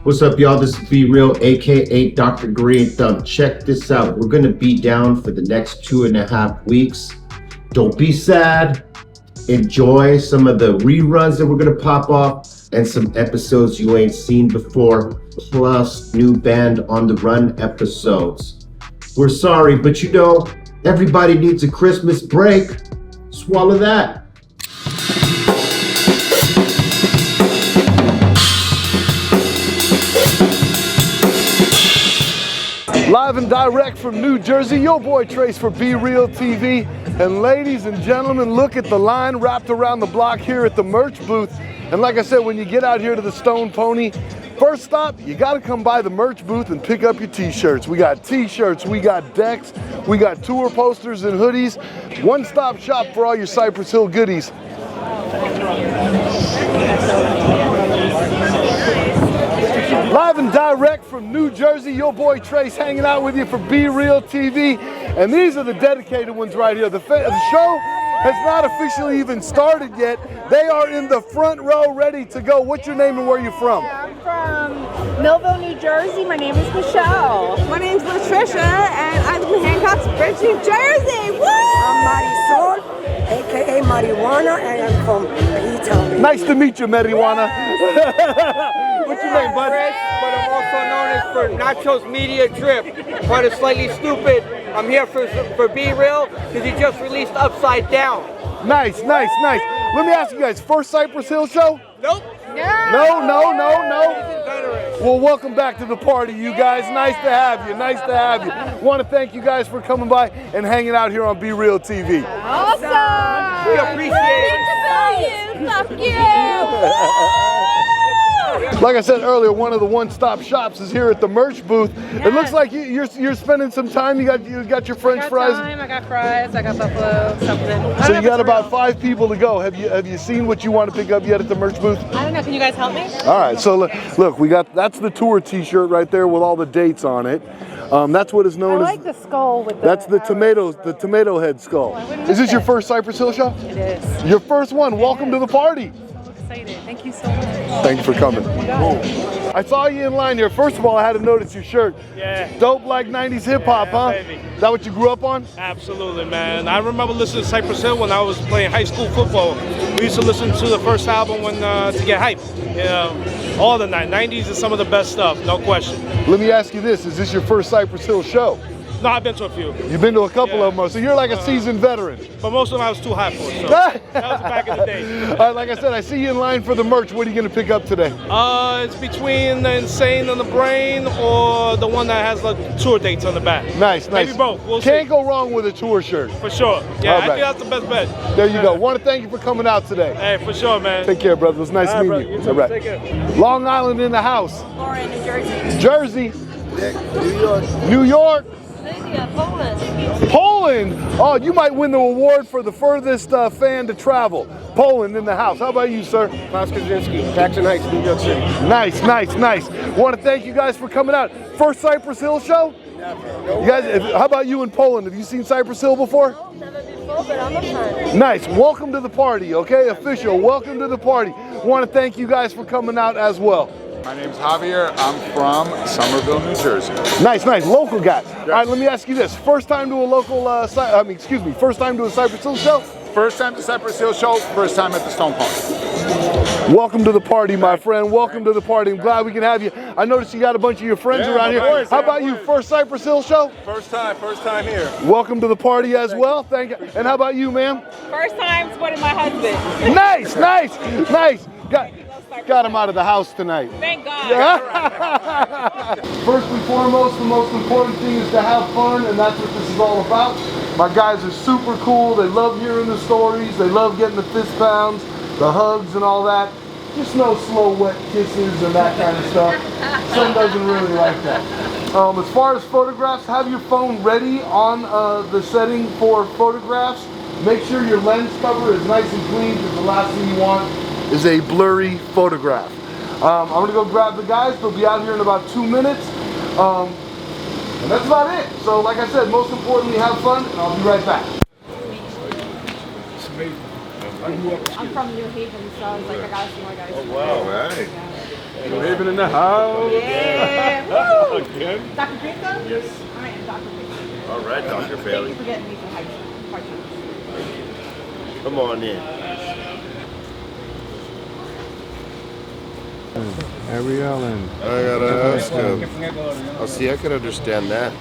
What's up, y'all? This is Be Real, aka Dr. Green Thumb. Check this out. We're gonna be down for the next 2.5 weeks. Don't be sad. Enjoy some of the reruns that we're gonna pop off and some episodes you ain't seen before, plus new Band on the Run episodes. We're sorry, but you know, everybody needs a Christmas break. Swallow that. Live and direct from New Jersey, your boy Trace for Be Real TV. And ladies and gentlemen, look at the line wrapped around the block here at the merch booth. And like I said, when you get out here to the Stone Pony, first stop, you gotta come by the merch booth and pick up your t-shirts. We got t-shirts, we got decks, we got tour posters and hoodies. One-stop shop for all your Cypress Hill goodies. Live and direct from New Jersey, your boy Trace hanging out with you for Be Real TV. And these are the dedicated ones right here. The show has not officially even started yet. They are in the front row ready to go. What's your name and where are you from? I'm from Millville, New Jersey. My name is Michelle. My name's Latricia, and I live in Hancock Bridge, New Jersey. Woo! I'm Marisol, aka Marijuana, and I'm from Italy. Nice to meet you, Marijuana. What's your name, bud? Chris, but I'm also known as for Nacho's Media Drip, part of Slightly Stupid. I'm here for Be Real because he just released Upside Down. Nice, nice, nice. Let me ask you guys, first Cypress Hill show? Nope. No. Well, welcome back to the party, you guys. Nice to have you. Nice to have you. Want to thank you guys for coming by and hanging out here on Be Real TV. Awesome. We appreciate it. Fuck you. Like I said earlier, one of the one-stop shops is here at the merch booth. It looks like you're spending some time. You got your French fries. I got fries. I got buffalo something. So you got about 5 people to go. Have you seen what you want to pick up yet at the merch booth? I don't know. Can you guys help me? All right. So look, that's the tour T-shirt right there with all the dates on it. That's what is known I like as. the skull with the. That's the tomato head skull. Is this your first Cypress Hill show? It is. Your first one. Welcome to the party. Excited. Thank you so much. Thanks for coming. I saw you in line here. First of all, I had to notice your shirt. Yeah. Dope like 90s hip hop, huh? Baby. Is that what you grew up on? Absolutely, man. I remember listening to Cypress Hill when I was playing high school football. We used to listen to the first album to get hype. You know, all the 90s is some of the best stuff, no question. Let me ask you this. Is this your first Cypress Hill show? No, I've been to a few. You've been to a couple of them, so you're like a seasoned veteran. But most of them I was too high for, so that was back in the day. All right, like I said, I see you in line for the merch. What are you going to pick up today? It's between the Insane on the Brain or the one that has the tour dates on the back. Nice. Maybe both. We'll Can't see. go wrong with a tour shirt. For sure. Yeah, All I right. think that's the best bet. There you go. Want to thank you for coming out today. Hey, for sure, man. Take care, brother. It was nice meeting brother. you. You too. All right. Take care. Long Island in the house. Lauren, New Jersey. Jersey. New York. New York. Poland. Poland. Oh, you might win the award for the furthest fan to travel. Poland in the house. How about you, sir? Klaus Kaczynski, Jackson Heights, New York City. Nice. Want to thank you guys for coming out. First Cypress Hill show? You guys, how about you in Poland? Have you seen Cypress Hill before? Never before, but I'm a fan. Nice. Welcome to the party, okay? Official. Welcome to the party. Want to thank you guys for coming out as well. My name's Javier. I'm from Somerville, New Jersey. Nice. Local guy. All right, let me ask you this. First time to a local, first time to a Cypress Hill show? First time to Cypress Hill show, first time at the Stone Pony. Welcome to the party, my friend. Welcome to the party. I'm glad we can have you. I noticed you got a bunch of your friends around here. Boys, How about you? First Cypress Hill show? First time here. Welcome to the party as well. Thank you. And how about you, ma'am? First time supporting my husband. Nice. Got him out of the house tonight. Thank God. First and foremost, the most important thing is to have fun, and that's what this is all about. My guys are super cool. They love hearing the stories. They love getting the fist pounds, the hugs, and all that. Just no slow, wet kisses and that kind of stuff. Son doesn't really like that. As far as photographs, have your phone ready on the setting for photographs. Make sure your lens cover is nice and clean, because the last thing you want is a blurry photograph. I'm gonna go grab the guys. They'll be out here in about 2 minutes. And that's about it. So like I said, most importantly, have fun, and I'll be right back. I'm from New Haven, so I was like, I gotta see my guys. Oh, wow. Right. Raven in the house. Yeah. Woo. Again? Dr. Grinko? Yes. I am Dr. Grinko. All right, Dr. Thank Bailey. you for getting me some high times. Come on in. Harry Allen. I gotta ask him. Oh, see, I could understand that.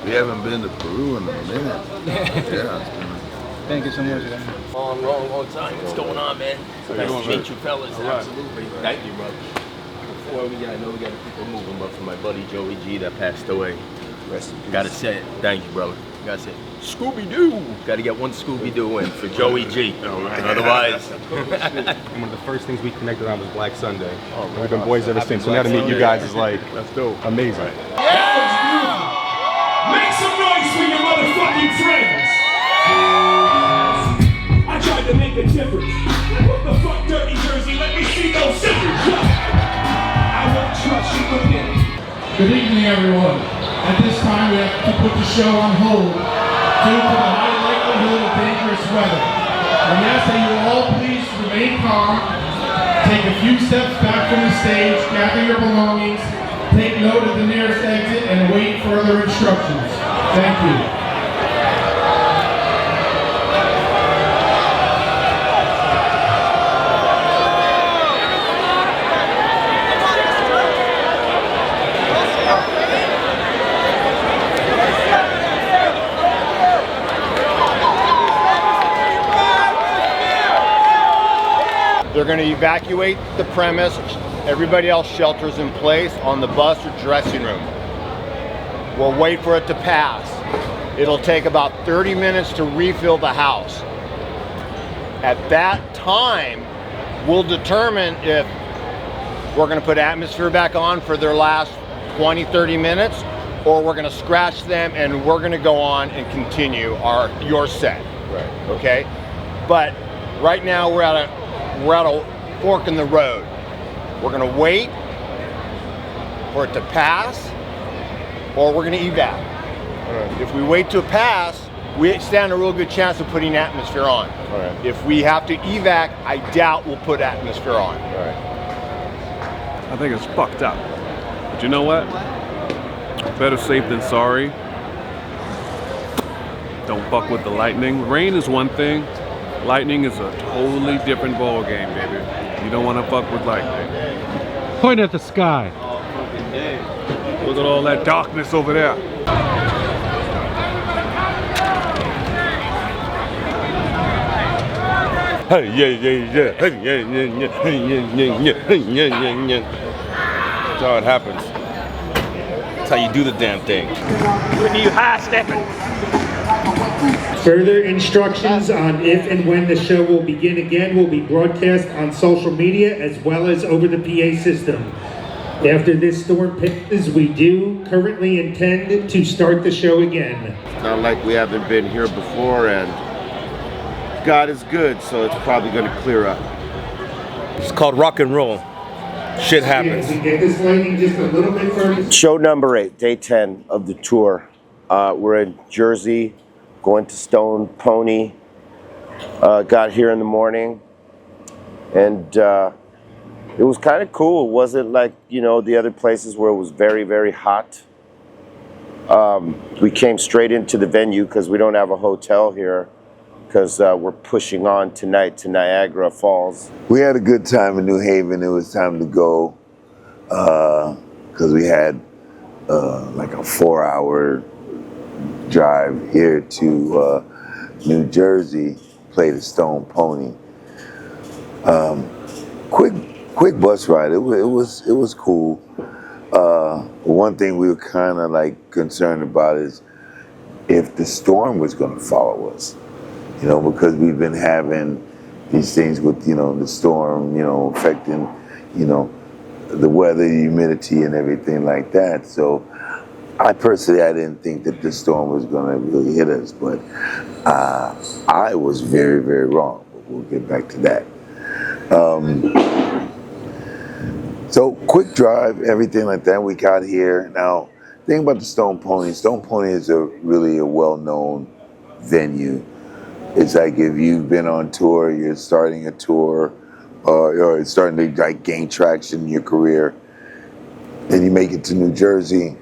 We haven't been to Peru in a minute. Yeah. Thank you so much. Long time. What's going on, man? Nice to meet you fellas. Absolutely. Thank you, brother. Before I know we got to keep it moving, but for my buddy Joey G that passed away, gotta say it. Thank you, brother. Gotta say it. Scooby-Doo! Gotta get one Scooby-Doo in for Joey G. Otherwise... One of the first things we connected on was Black Sunday. We've been boys ever since. So now to meet you guys is like, that's dope. Amazing. Make some noise for your motherfucking friends! I tried to make a difference. What the fuck, Dirty Jersey? Let me see those scissors! I won't trust you again. Good evening, everyone. At this time, we have to put the show on hold due to the high likelihood of dangerous weather. We ask that you all please remain calm, take a few steps back from the stage, gather your belongings, take note of the nearest exit, and await further instructions. Thank you. They're going to evacuate the premise. Everybody else shelters in place on the bus or dressing room. We'll wait for it to pass. It'll take about 30 minutes to refill the house. At that time, we'll determine if we're going to put atmosphere back on for their last 20-30 minutes, or we're going to scratch them and we're going to go on and continue your set. Right. Okay? But right now we're at a fork in the road. We're going to wait for it to pass, or we're going to evac. Right. If we wait to pass, we stand a real good chance of putting atmosphere on. Right. If we have to evac, I doubt we'll put atmosphere on. Right. I think it's fucked up. But you know what? Better safe than sorry. Don't fuck with the lightning. Rain is one thing. Lightning is a totally different ball game, baby. You don't want to fuck with lightning. Point at the sky. Look at all that darkness over there. Hey, yeah, yeah, yeah. Hey, yeah, yeah, yeah. Hey, yeah, yeah, yeah. Hey, yeah, yeah, yeah. That's how it happens. That's how you do the damn thing. Whitney, you high-stepping. Further instructions on if and when the show will begin again will be broadcast on social media as well as over the PA system. After this storm passes, we do currently intend to start the show again. It's not like we haven't been here before, and God is good, so it's probably going to clear up. It's called rock and roll. Shit happens. Yeah, we get this lighting just a little bit further. Show number 8, day 10 of the tour. We're in Jersey, going to Stone Pony. Got here in the morning, and it was kind of cool. It wasn't like, you know, the other places where it was very, very hot. We came straight into the venue because we don't have a hotel here, because we're pushing on tonight to Niagara Falls. We had a good time in New Haven. It was time to go because we had like a 4-hour drive here to New Jersey, play the Stone Pony. Quick bus ride. It was cool. One thing we were kind of like concerned about is if the storm was going to follow us, you know, because we've been having these things with, you know, the storm, you know, affecting, you know, the weather, humidity, and everything like that. So I personally, I didn't think that the storm was going to really hit us, but I was very, very wrong. But we'll get back to that. So quick drive, everything like that. We got here. Now, thing about the Stone Pony is a really a well-known venue. It's like if you've been on tour, you're starting a tour, or it's starting to like gain traction in your career, then you make it to New Jersey.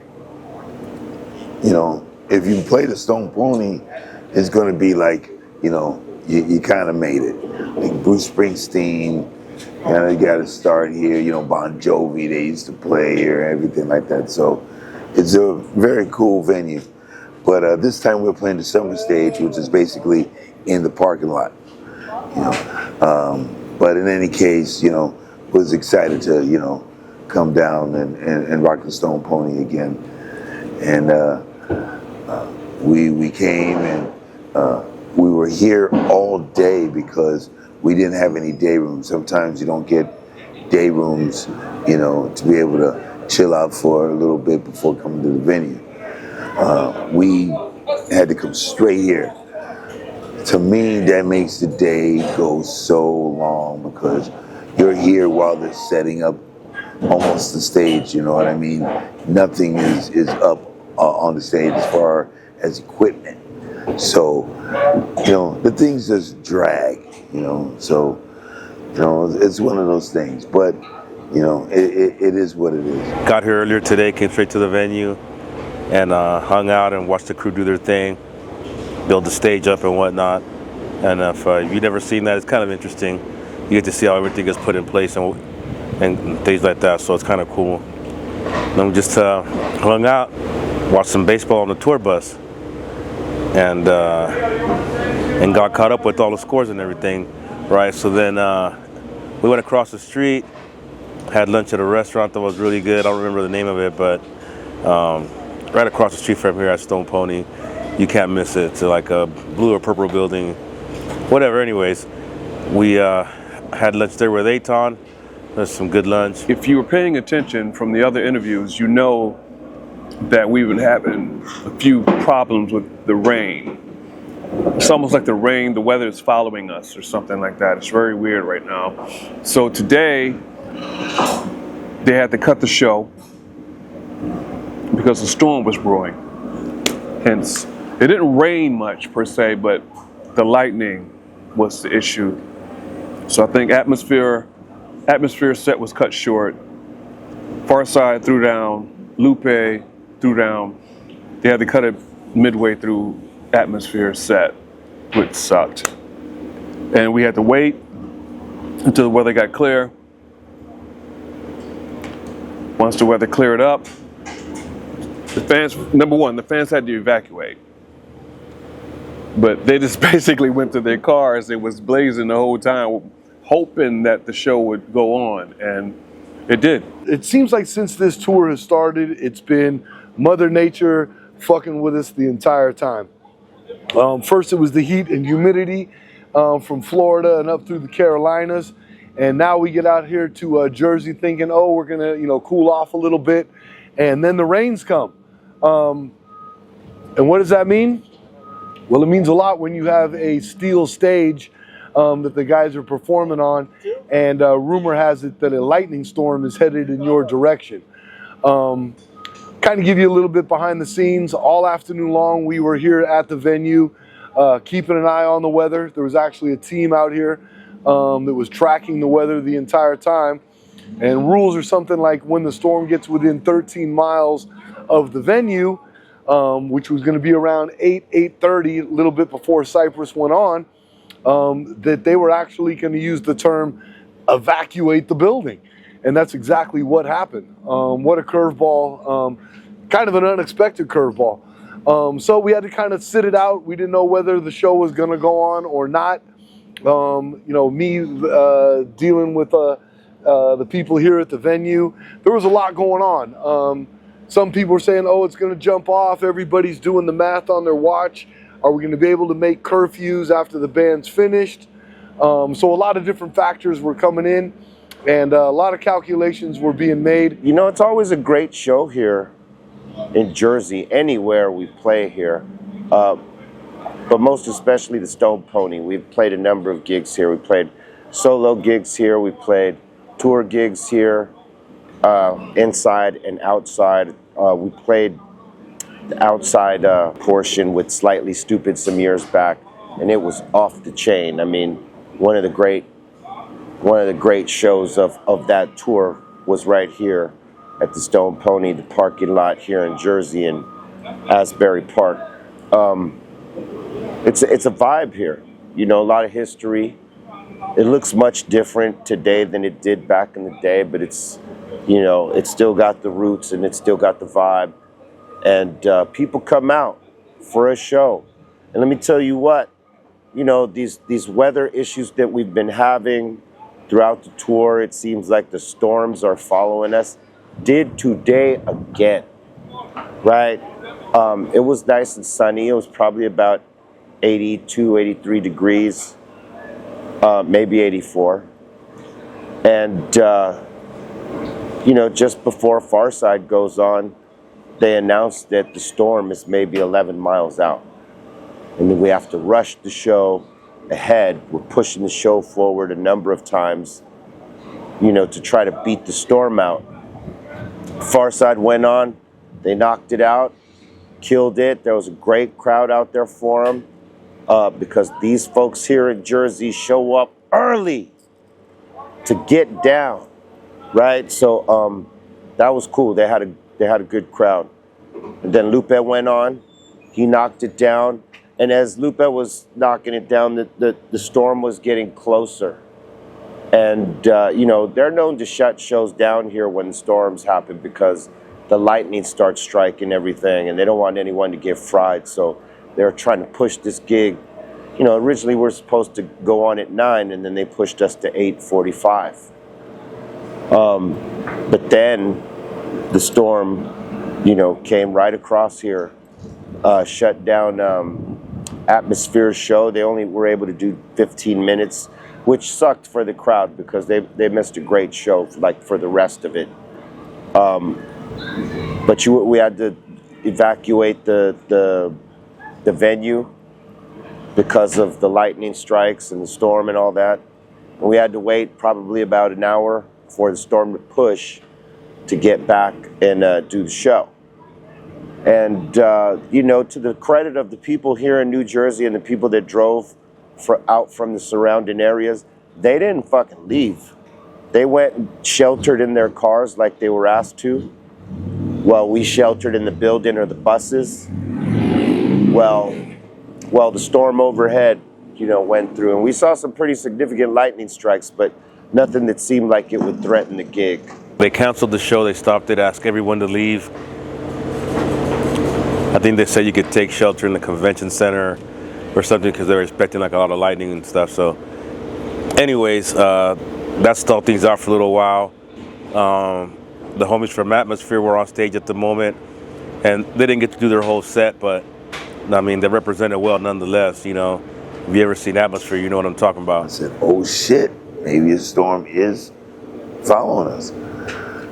You know, if you play the Stone Pony, it's going to be like, you know, you kind of made it. Like Bruce Springsteen, you know, you got to start here. You know, Bon Jovi, they used to play here, everything like that. So it's a very cool venue. But this time we're playing the summer stage, which is basically in the parking lot. You know, but in any case, you know, was excited to, you know, come down and rock the Stone Pony again. And we came and we were here all day because we didn't have any day rooms. Sometimes you don't get day rooms, you know, to be able to chill out for a little bit before coming to the venue. We had to come straight here. To me, that makes the day go so long because you're here while they're setting up almost the stage, you know what I mean? Nothing is up on the stage as far as equipment. So, you know, the things just drag, you know, so, you know, it's one of those things, but, you know, it is what it is. Got here earlier today, came straight to the venue and hung out and watched the crew do their thing, build the stage up and whatnot. And if you've never seen that, it's kind of interesting. You get to see how everything is put in place and things like that, so it's kind of cool. Then we just hung out, watched some baseball on the tour bus, and got caught up with all the scores and everything, right? So then we went across the street, had lunch at a restaurant that was really good. I don't remember the name of it, but right across the street from here at Stone Pony, you can't miss it. It's like a blue or purple building, whatever. Anyways, we had lunch there with Aton. There's some good lunch. If you were paying attention from the other interviews, you know that we've been having a few problems with the rain. It's almost like the weather is following us or something like that. It's very weird right now. So today, they had to cut the show because the storm was brewing. Hence, it didn't rain much per se, but the lightning was the issue. So I think Atmosphere set was cut short. Farside threw down, Lupe threw down. They had to cut it midway through Atmosphere set, which sucked. And we had to wait until the weather got clear. Once the weather cleared up, the fans had to evacuate. But they just basically went to their cars. It was blazing the whole time, hoping that the show would go on, and it did. It seems like since this tour has started, it's been Mother Nature fucking with us the entire time. First it was the heat and humidity from Florida and up through the Carolinas, and now we get out here to Jersey thinking, oh, we're gonna, you know, cool off a little bit, and then the rains come. And what does that mean? Well, it means a lot when you have a steel stage that the guys are performing on, and rumor has it that a lightning storm is headed in your direction. Kind of give you a little bit behind the scenes. All afternoon long, we were here at the venue, keeping an eye on the weather. There was actually a team out here that was tracking the weather the entire time. And rules are something like when the storm gets within 13 miles of the venue, which was going to be around 8:30, a little bit before Cypress went on, that they were actually going to use the term evacuate the building. And that's exactly what happened. What a curveball, kind of an unexpected curveball. So we had to kind of sit it out. We didn't know whether the show was going to go on or not. You know, me dealing with the people here at the venue, there was a lot going on. Some people were saying, oh, it's going to jump off. Everybody's doing the math on their watch. Are we going to be able to make curfews after the band's finished? So a lot of different factors were coming in, and a lot of calculations were being made. You know, it's always a great show here in Jersey, anywhere we play here, but most especially the Stone Pony. We've played a number of gigs here. We played solo gigs here. We played tour gigs here, inside and outside. We played the outside portion with Slightly Stupid some years back. and it was off the chain. I mean, one of the great shows of that tour was right here at the Stone Pony, the parking lot here in Jersey in Asbury Park. It's a vibe here, you know, a lot of history. It looks much different today than it did back in the day, but it's, you know, it's still got the roots and it's still got the vibe. And people come out for a show. And let me tell you what, you know, these weather issues that we've been having throughout the tour, it seems like the storms are following us, did today again, right? It was nice and sunny. It was probably about 82, 83 degrees, maybe 84. And, you know, just before Farside goes on, they announced that the storm is maybe 11 miles out. And then we have to rush the show ahead. We're pushing the show forward a number of times, you know, to try to beat the storm out. Farside went on, they knocked it out, killed it. There was a great crowd out there for them because these folks here in Jersey show up early to get down, right? So that was cool. They had a good crowd. And then Lupe went on, he knocked it down. And as Lupe was knocking it down, the storm was getting closer. And, you know, they're known to shut shows down here when storms happen because the lightning starts striking everything and they don't want anyone to get fried. So they're trying to push this gig. You know, originally we're supposed to go on at 9 and then they pushed us to 8:45. But then the storm, you know, came right across here, shut down Atmosphere's show. They only were able to do 15 minutes, which sucked for the crowd because they missed a great show for the rest of it. But we had to evacuate the venue because of the lightning strikes and the storm and all that. And we had to wait probably about an hour for the storm to push to get back and do the show. And, you know, to the credit of the people here in New Jersey and the people that drove out from the surrounding areas, they didn't fucking leave. They went and sheltered in their cars like they were asked to, while we sheltered in the building or the buses. Well, the storm overhead, you know, went through. And we saw some pretty significant lightning strikes, but nothing that seemed like it would threaten the gig. They canceled the show. They stopped it, asked everyone to leave. I think they said you could take shelter in the convention center or something because they were expecting like a lot of lightning and stuff. So anyways, that stalled things out for a little while. The homies from Atmosphere were on stage at the moment and they didn't get to do their whole set, but I mean, they represented well nonetheless, you know. If you ever seen Atmosphere, you know what I'm talking about. I said, oh shit, maybe a storm is following us.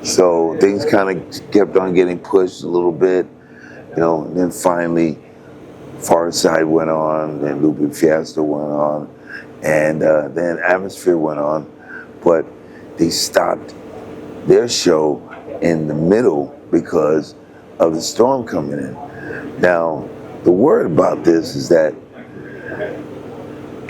So things kind of kept on getting pushed a little bit. You know, and then finally, Farside went on, then Lupe Fiesta went on, and then Atmosphere went on, but they stopped their show in the middle because of the storm coming in. Now, the word about this is that,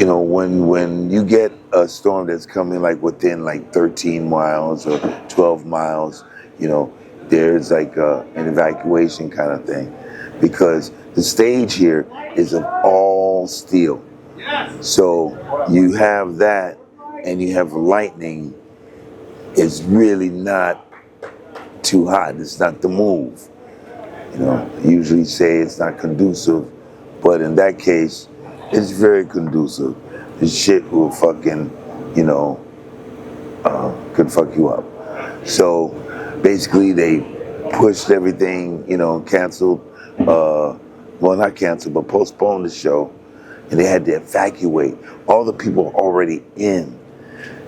you know, when you get a storm that's coming like within like 13 miles or 12 miles, you know, there's like an evacuation kind of thing, because the stage here is of all steel. So you have that and you have lightning. It's really not too hot. It's not the move. You know, usually say it's not conducive, but in that case, it's very conducive. The shit will fucking, you know, could fuck you up. So basically they pushed everything, you know, canceled, well, not canceled, but postponed the show, and they had to evacuate. All the people were already in.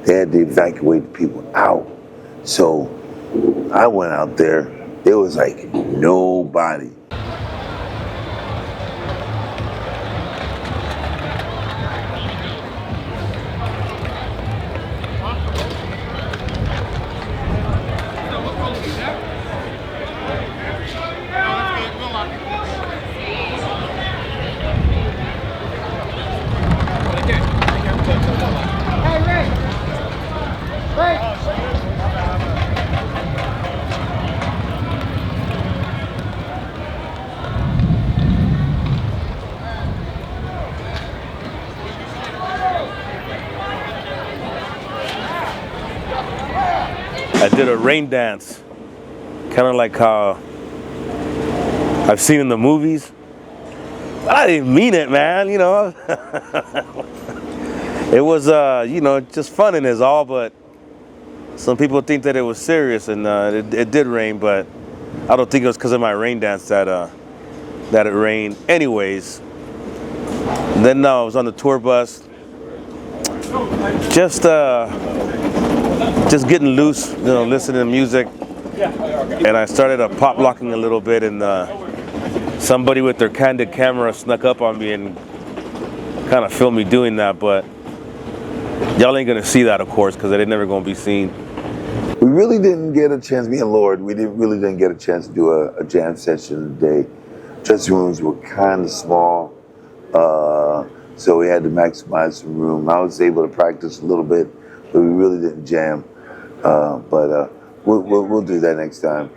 They had to evacuate the people out. So I went out there, there was like nobody. I did a rain dance, kind of like how I've seen in the movies. But I didn't mean it, man, you know. It was, you know, just fun and is all, but some people think that it was serious, and it did rain, but I don't think it was because of my rain dance that it rained. Anyways, then I was on the tour bus, just getting loose, you know, listening to music, and I started pop locking a little bit, and somebody with their candid camera snuck up on me and kind of filmed me doing that, but y'all ain't gonna see that, of course, because they're never gonna be seen. We really didn't get a chance, me and Lord, really didn't get a chance to do a jam session today. Dressing rooms were kind of small, so we had to maximize some room. I was able to practice a little bit, but we really didn't jam. But we'll do that next time.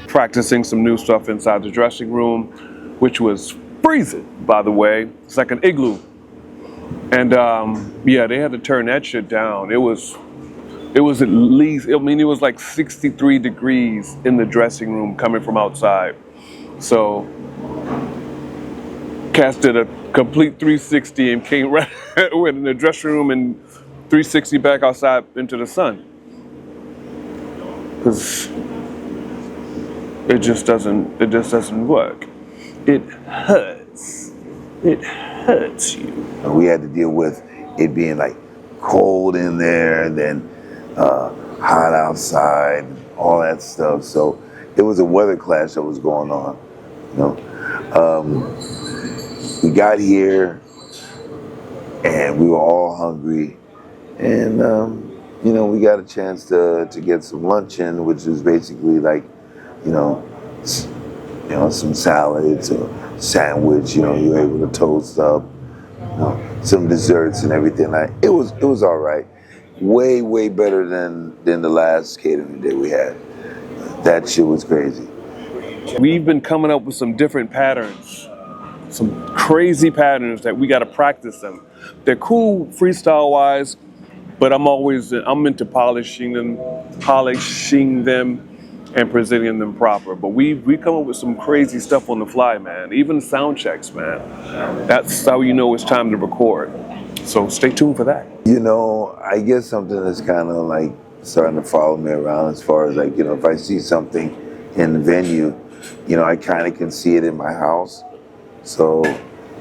Practicing some new stuff inside the dressing room, which was freezing, by the way. It's like an igloo. And yeah, they had to turn that shit down. It was at least, I mean, it was like 63 degrees in the dressing room coming from outside. So, Cass did a complete 360 and came right went in the dressing room and 360 back outside into the sun. Because it just doesn't work. It hurts. It hurts you. We had to deal with it being like cold in there, and then hot outside, all that stuff. So it was a weather clash that was going on. You know, we got here and we were all hungry, and you know, we got a chance to get some lunch in, which was basically like, you know, some salads or sandwich. You know, you were able to toast up, you know, some desserts and everything. It was all right. Way better than the last catering day we had. That shit was crazy. We've been coming up with some different patterns, some crazy patterns that we got to practice them. They're cool freestyle wise, but I'm into polishing them and presenting them proper. But we come up with some crazy stuff on the fly, man. Even sound checks, man. That's how you know it's time to record. So stay tuned for that. You know, I guess something that's kind of like starting to follow me around as far as like, you know, if I see something in the venue, you know, I kind of can see it in my house. So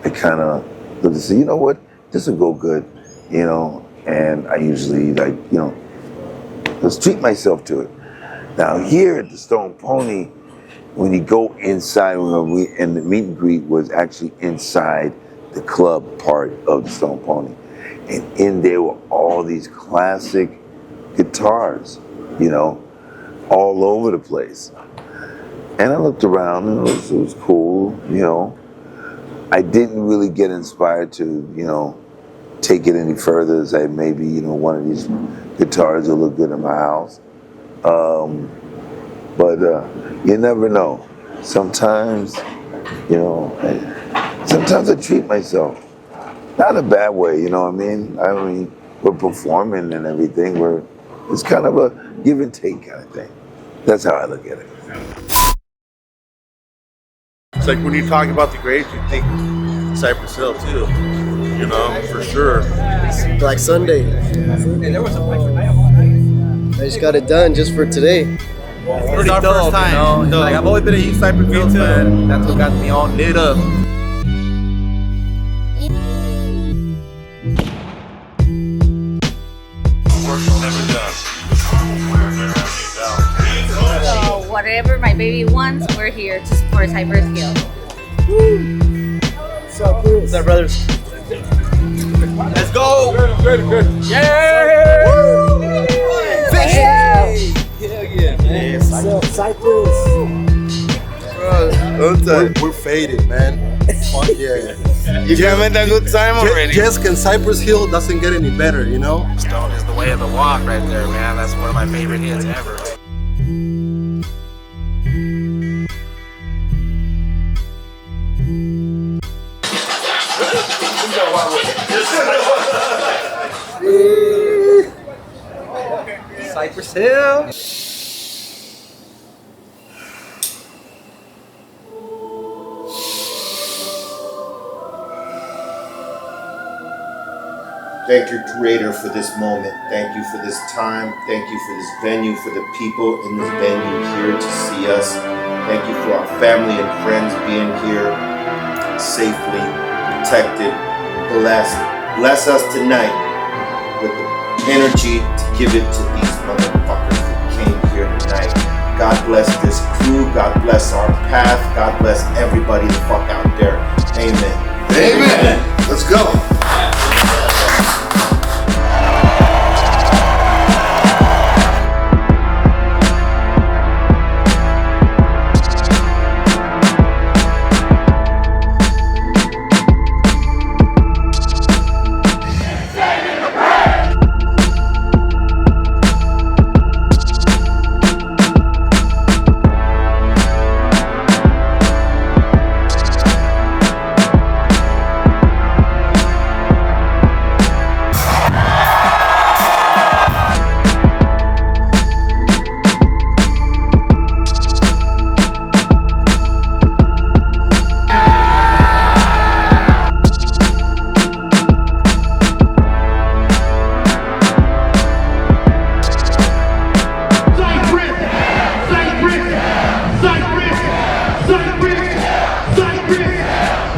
I kind of look to see, you know what, this will go good, you know, and I usually like, you know, just treat myself to it. Now here at the Stone Pony, when you go inside, and the meet and greet was actually inside the club part of the Stone Pony. And in there were all these classic guitars, you know, all over the place. And I looked around and it was cool, you know. I didn't really get inspired to, you know, take it any further, as I maybe, you know, one of these guitars will look good in my house. But you never know. Sometimes, you know, sometimes I treat myself. Not in a bad way, you know what I mean? I mean, we're performing and everything. It's kind of a give and take kind of thing. That's how I look at it. It's like when you talk about the grades, you think Cypress Hill too. You know, for sure. Black Sunday. I just got it done just for today. It's our first time. You know? Like, I've always been a huge Cypress Hill fan. That's what got me all lit up. So whatever my baby wants, we're here to support Cypress Hill. What's up, brothers? Let's go! Good. Yeah! Yeah. Cypress. We're faded, man. Fuck yeah. You having a good time already? Jessica and Cypress Hill doesn't get any better, you know? Stone is the way of the walk right there, man. That's one of my favorite hits ever. Cypress Hill. Thank your creator for this moment. Thank you for this time. Thank you for this venue, for the people in this venue here to see us. Thank you for our family and friends being here safely, protected, blessed. Bless us tonight with the energy to give it to these motherfuckers who came here tonight. God bless this crew. God bless our path. God bless everybody the fuck out there. Amen. Amen. Let's go.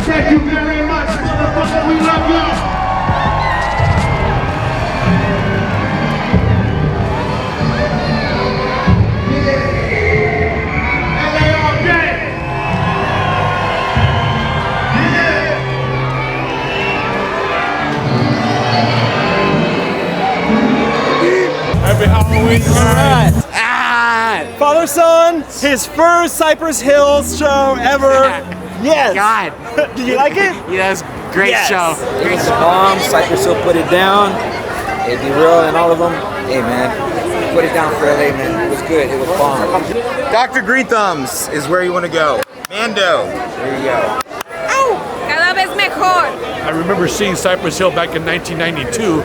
Thank you very much, motherfucker. We love y'all. Happy Halloween, guys. Father Son, his first Cypress Hill show ever. Yes. God. Did you like it? Yes, great show. Great bomb. Cypress Hill put it down. Hey, Be Real and all of them. Hey, man. Put it down for LA, man. It was good. It was bomb. Dr. Green Thumbs is where you want to go. Mando. There you go. Cada vez mejor. I remember seeing Cypress Hill back in 1992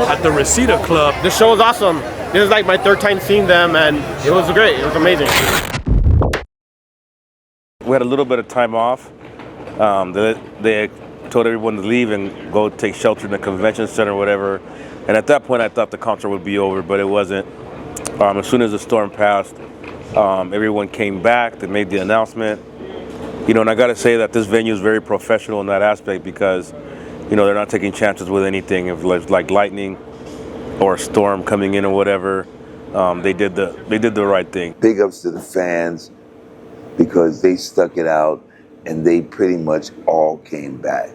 at the Reseda Club. This show was awesome. This is like my third time seeing them, and it was great. It was amazing. We had a little bit of time off. They told everyone to leave and go take shelter in the convention center or whatever. And at that point, I thought the concert would be over, but it wasn't. As soon as the storm passed, everyone came back. They made the announcement. You know, and I got to say that this venue is very professional in that aspect because, you know, they're not taking chances with anything. If like lightning or a storm coming in or whatever, they did the right thing. Big ups to the fans because they stuck it out and they pretty much all came back.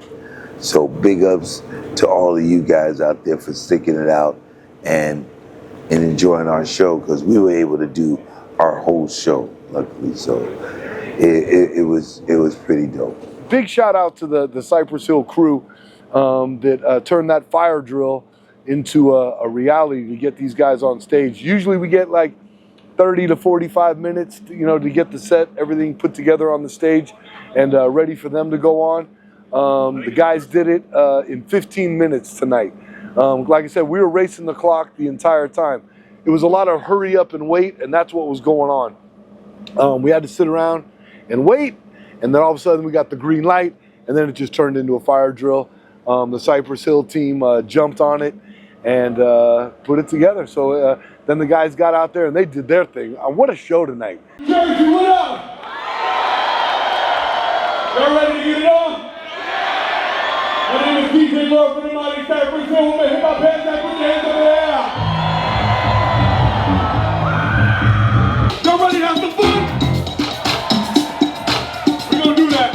So big ups to all of you guys out there for sticking it out and enjoying our show because we were able to do our whole show, luckily. So it was pretty dope. Big shout out to the Cypress Hill crew that turned that fire drill into a reality to get these guys on stage. Usually we get like 30 to 45 minutes, to get the set, everything put together on the stage and ready for them to go on. The guys did it in 15 minutes tonight. Like I said, we were racing the clock the entire time. It was a lot of hurry up and wait, and that's what was going on. We had to sit around and wait, and then all of a sudden we got the green light, and then it just turned into a fire drill. The Cypress Hill team jumped on it and put it together. So then the guys got out there and they did their thing. What a show tonight. Jersey, what up? Y'all ready to get it on? My name is DJ Lord from the Mighty Cypress Hill. We'll make hip hop hands up, put your hands over there. Y'all ready to have some fun? We're gonna do that.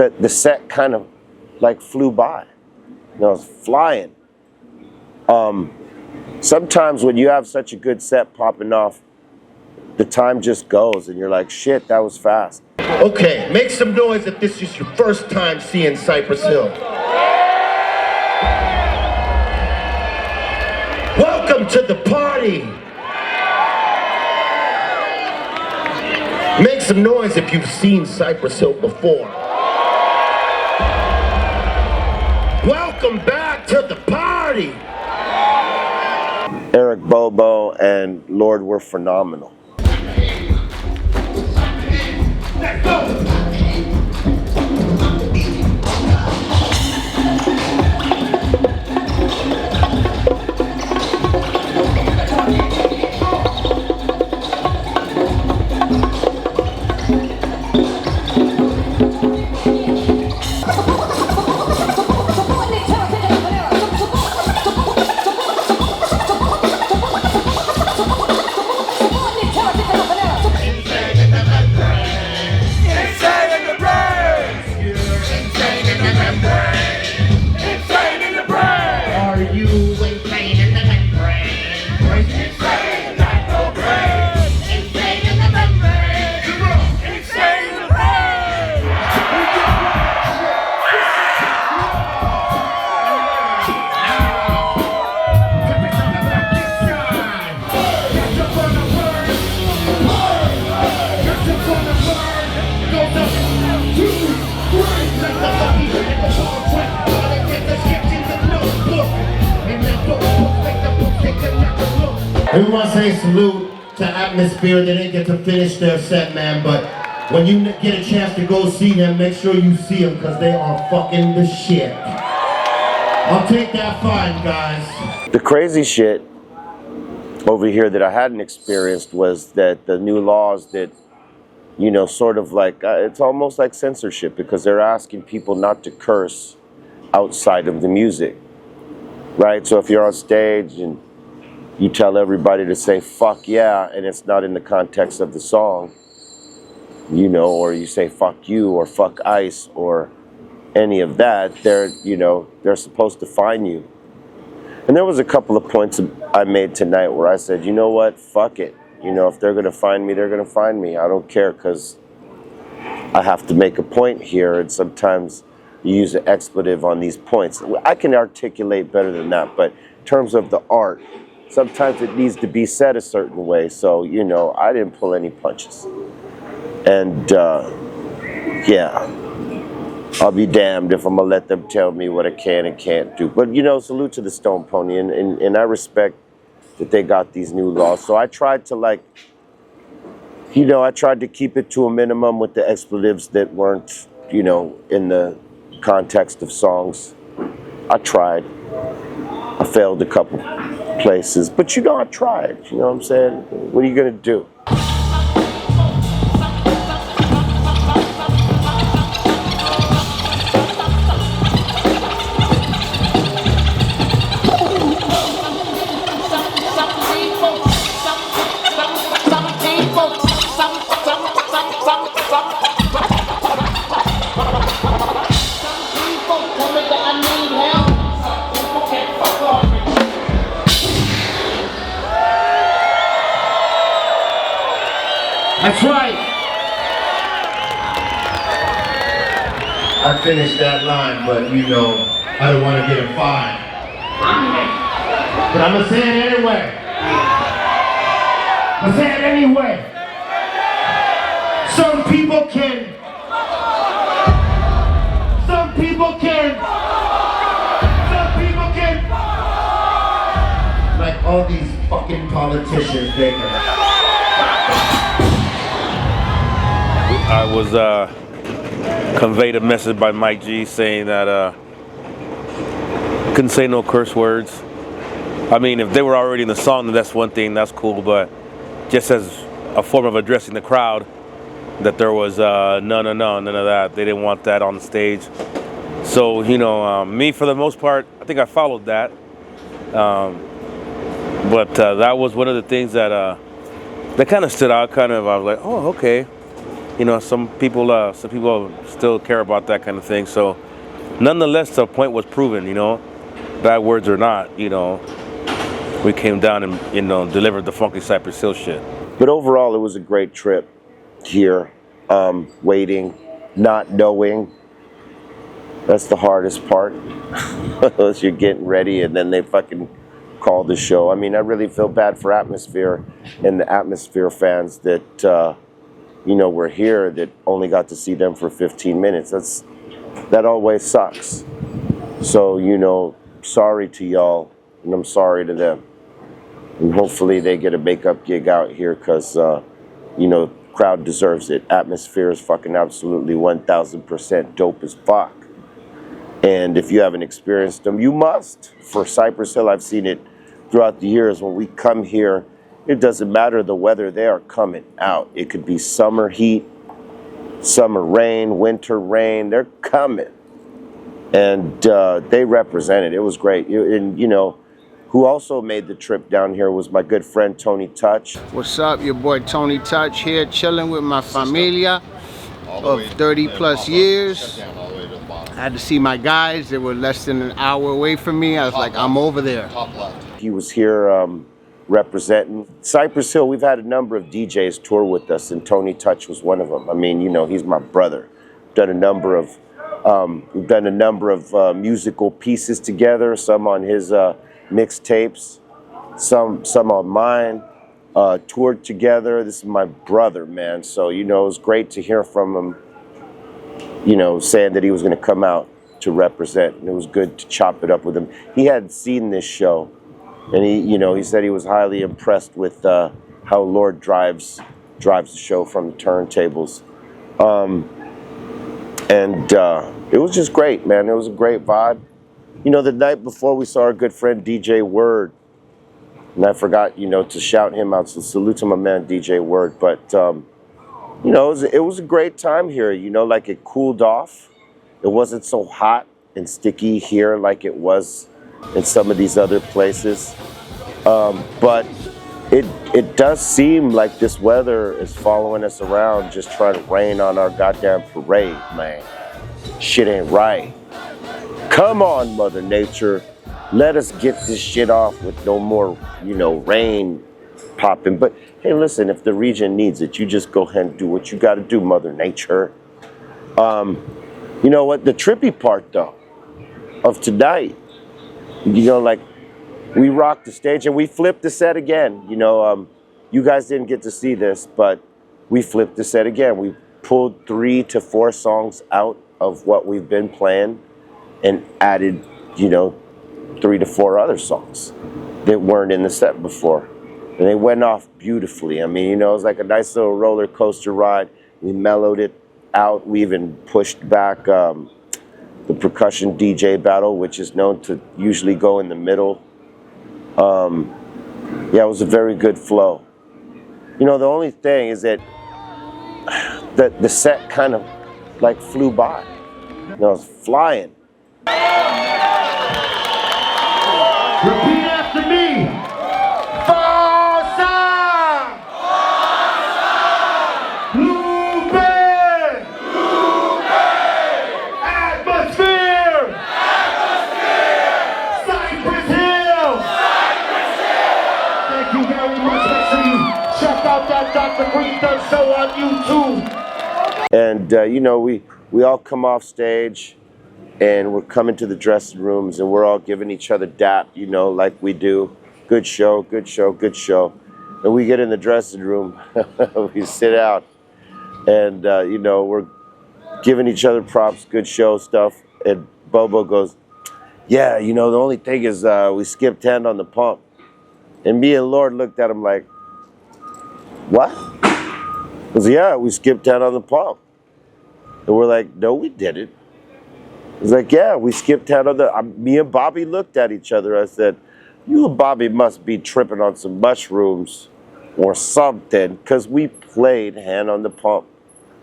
the set kind of like flew by. You know, it was flying. Sometimes when you have such a good set popping off, the time just goes and you're like, shit, that was fast. Okay, make some noise if this is your first time seeing Cypress Hill. Welcome to the party. Make some noise if you've seen Cypress Hill before. Welcome back to the party. Eric Bobo and Lord were phenomenal. Let's go! We want to say salute to Atmosphere. They didn't get to finish their set, man, but when you get a chance to go see them, make sure you see them, because they are fucking the shit. I'll take that fine, guys. The crazy shit over here that I hadn't experienced was that the new laws that, you know, sort of like, it's almost like censorship, because they're asking people not to curse outside of the music, right? So if you're on stage and you tell everybody to say fuck yeah, and it's not in the context of the song, you know, or you say fuck you or fuck ice or any of that, they're supposed to fine you. And there was a couple of points I made tonight where I said, you know what, fuck it. You know, if they're gonna find me, they're gonna find me. I don't care, because I have to make a point here, and sometimes you use an expletive on these points. I can articulate better than that, but in terms of the art, sometimes it needs to be said a certain way. So, you know, I didn't pull any punches. And, yeah, I'll be damned if I'm going to let them tell me what I can and can't do. But, you know, salute to the Stone Pony, and I respect that they got these new laws. So I tried to, like, you know, I tried to keep it to a minimum with the expletives that weren't, you know, in the context of songs. I tried. I failed a couple places, but you know, I tried. You know what I'm saying? What are you gonna do? That's right. I finished that line, but you know, I don't want to get a fine. But I'm gonna say it anyway. I'm gonna say it anyway. Some people can. Some people can. Like all these fucking politicians, they can. I was conveyed a message by Mike G saying that couldn't say no curse words. I mean, if they were already in the song, then that's one thing, that's cool, but just as a form of addressing the crowd, that there was none of that. They didn't want that on the stage. So, you know, me for the most part, I think I followed that. But that was one of the things that kind of stood out, I was like, oh, okay. you know, some people still care about that kind of thing. So, nonetheless, the point was proven. You know, bad words or not, you know, we came down and, you know, delivered the funky Cypress Hill shit. But overall, it was a great trip here. Waiting, not knowing. That's the hardest part. As you're getting ready and then they fucking call the show. I mean, I really feel bad for Atmosphere and the Atmosphere fans that, you know, were here that only got to see them for 15 minutes. That always sucks. So, you know, sorry to y'all, and I'm sorry to them. And hopefully they get a makeup gig out here because, you know, crowd deserves it. Atmosphere is fucking absolutely 1000% dope as fuck. And if you haven't experienced them, you must. For Cypress Hill, I've seen it throughout the years. When we come here, it doesn't matter the weather, they are coming out. It could be summer heat, summer rain, winter rain, they're coming. And they represented. It was great. And, you know, who also made the trip down here was my good friend Tony Touch. What's up, your boy Tony Touch here, chilling with my familia of 30 plus years. I had to see my guys. They were less than an hour away from me. I was like, I'm over there. He was here representing Cypress Hill. We've had a number of DJs tour with us, and Tony Touch was one of them. I mean, you know, he's my brother. We've done a number of musical pieces together. Some on his mixtapes, some on mine. Toured together. This is my brother, man. So, you know, it was great to hear from him, you know, saying that he was going to come out to represent. And it was good to chop it up with him. He hadn't seen this show. And he, you know, he said he was highly impressed with how Lord drives the show from the turntables. It was just great, man. It was a great vibe. You know, the night before we saw our good friend DJ Word. And I forgot, you know, to shout him out. So salute to my man, DJ Word. But, you know, it was a great time here. You know, like it cooled off. It wasn't so hot and sticky here like it was in some of these other places. But it does seem like this weather is following us around, just trying to rain on our goddamn parade, man. Shit ain't right. Come on, Mother Nature. Let us get this shit off with no more, you know, rain popping. But hey, listen, if the region needs it, you just go ahead and do what you got to do, Mother Nature. You know what? The trippy part, though, of tonight, you know, like, we rocked the stage and we flipped the set again. You know, you guys didn't get to see this, but we flipped the set again. We pulled 3 to 4 songs out of what we've been playing and added, you know, 3 to 4 other songs that weren't in the set before. And they went off beautifully. I mean, you know, it was like a nice little roller coaster ride. We mellowed it out. We even pushed back the percussion DJ battle, which is known to usually go in the middle. Yeah, it was a very good flow. You know, the only thing is that the set kind of like flew by. You know, it was flying. Repeat after me. Forza! Lupe! Atmosphere! Cypress Hill! Thank you very much. Make sure you check out that Dr. Green Thumb show on YouTube. And, you know, we all come off stage and we're coming to the dressing rooms and we're all giving each other dap, you know, like we do. Good show, good show, good show. And we get in the dressing room, we sit out, and, you know, we're giving each other props, good show stuff. And Bobo goes, yeah, you know, the only thing is we skipped hand on the pump. And me and Lord looked at him like, what? He goes, yeah, we skipped hand on the pump. And we're like, no, we didn't. He's like, yeah, we skipped hand on the... Me and Bobby looked at each other. I said, you and Bobby must be tripping on some mushrooms or something, because we played hand on the pump.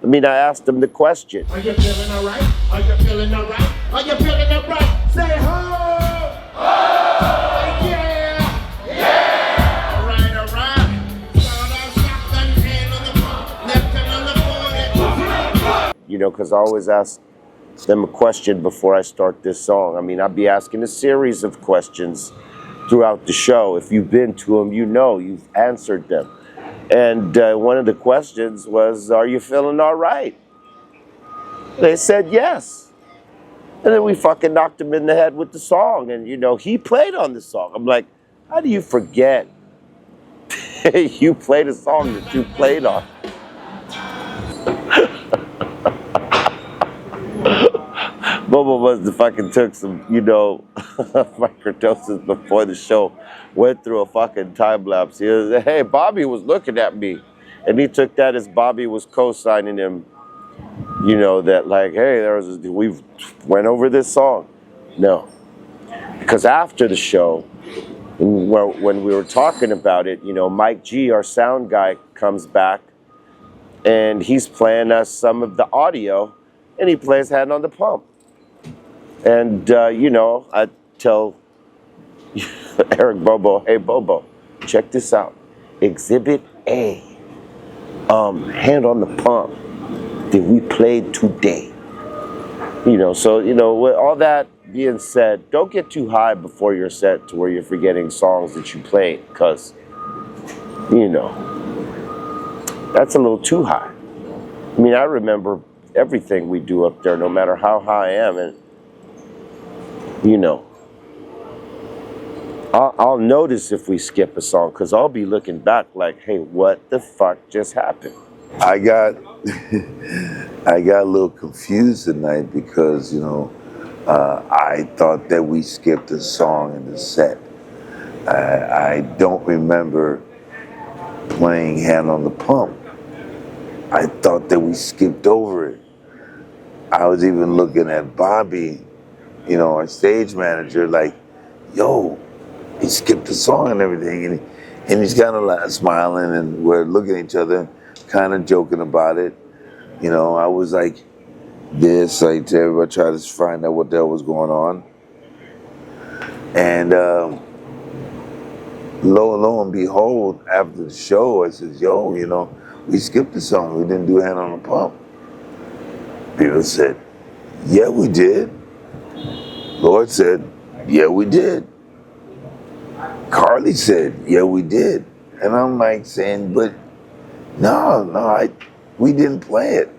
I mean, I asked him the question. Are you feeling all right? Are you feeling all right? Are you feeling all right? Say ho! Ho! Yeah! Yeah! All right, all right. Start off shotgun, hand on the pump, left hand on the 40. you know, because I always ask them a question before I start this song. I mean, I'll be asking a series of questions throughout the show. If you've been to them, you know you've answered them. And one of the questions was, are you feeling all right? They said yes. And then we fucking knocked him in the head with the song. And, you know, he played on the song. I'm like, how do you forget you played a song that you played on? Bobo must have fucking took some, you know, microdoses before the show. Went through a fucking time lapse. He was, hey, Bobby was looking at me. And he took that as Bobby was co-signing him, you know, that like, hey, we've went over this song. No. Because after the show, when we were talking about it, you know, Mike G, our sound guy, comes back and he's playing us some of the audio and he plays Hand on the Pump. And, you know, I tell Eric Bobo, hey, Bobo, check this out. Exhibit A, Hand on the Pump that we played today. You know, so, you know, with all that being said, don't get too high before your set to where you're forgetting songs that you played, because, you know, that's a little too high. I mean, I remember everything we do up there, no matter how high I am, and, you know, I'll notice if we skip a song, because I'll be looking back like, hey, what the fuck just happened? I got I got a little confused tonight because, you know, I thought that we skipped a song in the set. I don't remember playing Hand on the Pump. I thought that we skipped over it. I was even looking at Bobby, you know, our stage manager, like, yo, he skipped the song and everything. And he's kind of like smiling, and we're looking at each other, kind of joking about it. You know, I was like this, like to everybody, try to find out what the hell was going on. And lo and behold, after the show, I said, yo, you know, we skipped the song. We didn't do Hand on the Pump. People said, yeah, we did. Lord said, yeah, we did. Carly said, yeah, we did. And I'm like saying, but no, we didn't play it.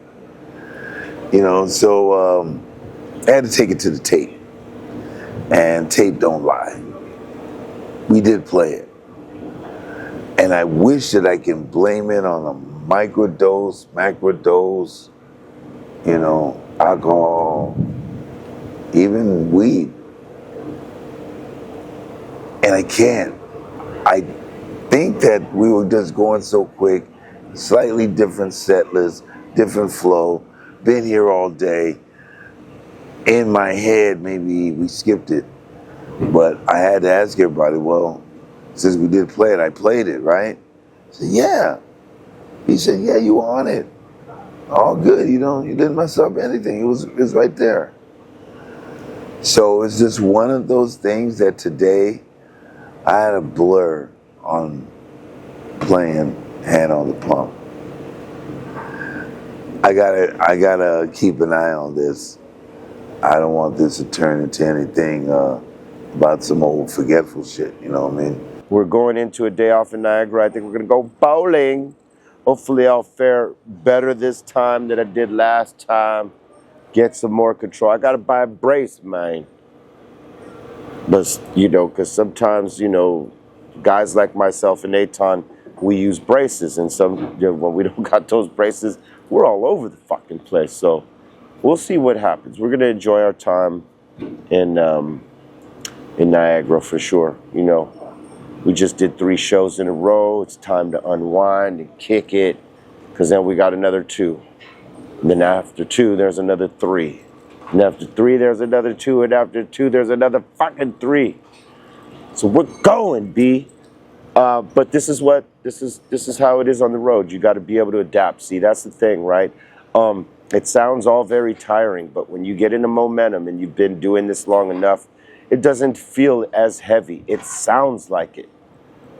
You know, so I had to take it to the tape. And tape don't lie. We did play it. And I wish that I can blame it on a microdose, macrodose, you know, alcohol, even weed. And I can't. I think that we were just going so quick, slightly different set list, different flow, been here all day. In my head, maybe we skipped it. But I had to ask everybody, well, since we did play it, I played it, right? I said, yeah. He said, yeah, you were on it. All good, you know, you didn't mess up anything. It was right there. So it's just one of those things that today I had a blur on playing Hand on the Pump. I gotta keep an eye on this. I don't want this to turn into anything about some old forgetful shit, you know what I mean? We're going into a day off in Niagara. I think we're gonna go bowling. Hopefully I'll fare better this time than I did last time. Get some more control. I gotta buy a brace, man. But, you know, because sometimes, you know, guys like myself and Aton, we use braces. And some, you know, when we don't got those braces, we're all over the fucking place. So we'll see what happens. We're going to enjoy our time in Niagara for sure. You know, we just did 3 shows in a row. It's time to unwind and kick it, because then we got another 2. And then after 2, there's another 3. And after 3, there's another 2. And after 2, there's another fucking 3. So we're going, B. But this is how it is on the road. You got to be able to adapt. See, that's the thing, right? It sounds all very tiring, but when you get into momentum and you've been doing this long enough, it doesn't feel as heavy. It sounds like it,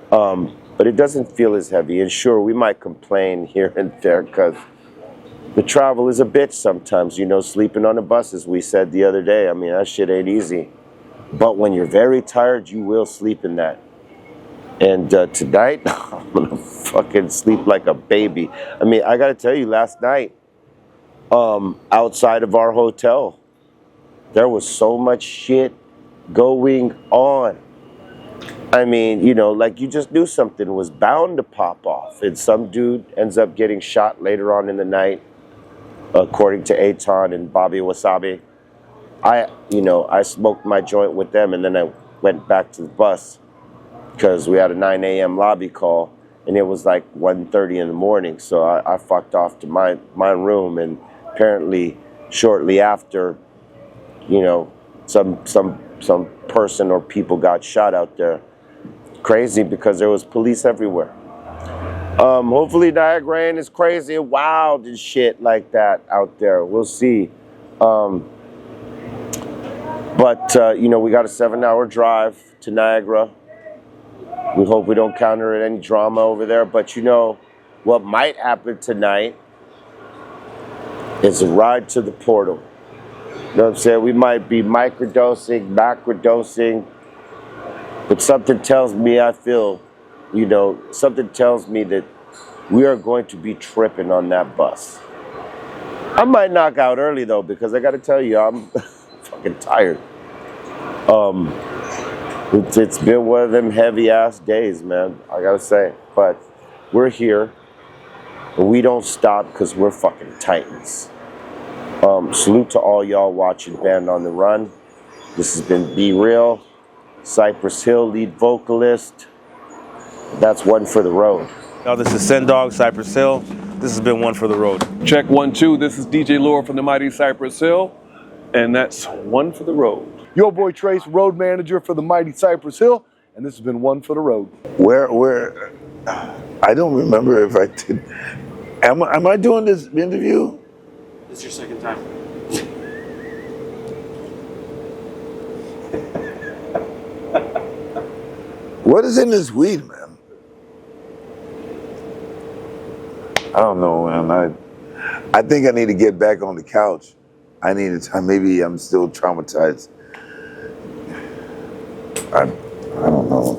but it doesn't feel as heavy. And sure, we might complain here and there because the travel is a bitch sometimes, you know, sleeping on the buses, we said the other day. I mean, that shit ain't easy. But when you're very tired, you will sleep in that. And tonight, I'm gonna fucking sleep like a baby. I mean, I gotta tell you, last night, outside of our hotel, there was so much shit going on. I mean, you know, like you just knew something was bound to pop off. And some dude ends up getting shot later on in the night, according to Aton and Bobby Wasabi. I smoked my joint with them, and then I went back to the bus because we had a 9 a.m. lobby call, and it was like 1:30 in the morning. So I fucked off to my room, and apparently shortly after, you know, some person or people got shot out there. Crazy because there was police everywhere. Hopefully Niagara ain't as crazy and wild and shit like that out there. We'll see. But you know, we got a 7-hour drive to Niagara. We hope we don't counter any drama over there. But you know, what might happen tonight is a ride to the portal. You know what I'm saying? We might be microdosing, macrodosing, but something tells me, I feel, you know, something tells me that we are going to be tripping on that bus. I might knock out early though, because I gotta tell you, I'm fucking tired. It's been one of them heavy ass days, man, I gotta say. But we're here, and we don't stop because we're fucking titans. Salute to all y'all watching Band on the Run. This has been Be Real. Cypress Hill, lead vocalist. That's One for the Road. This is Sendog, Cypress Hill. This has been One for the Road. Check 1, 2. This is DJ Lure from the mighty Cypress Hill, and that's One for the Road. Your boy Trace, road manager for the mighty Cypress Hill, and this has been One for the Road. Where? I don't remember if I did. Am I doing this interview? This is your second time. What is in this weed, man? I don't know, man. I think I need to get back on the couch. I need to. Maybe I'm still traumatized. I don't know.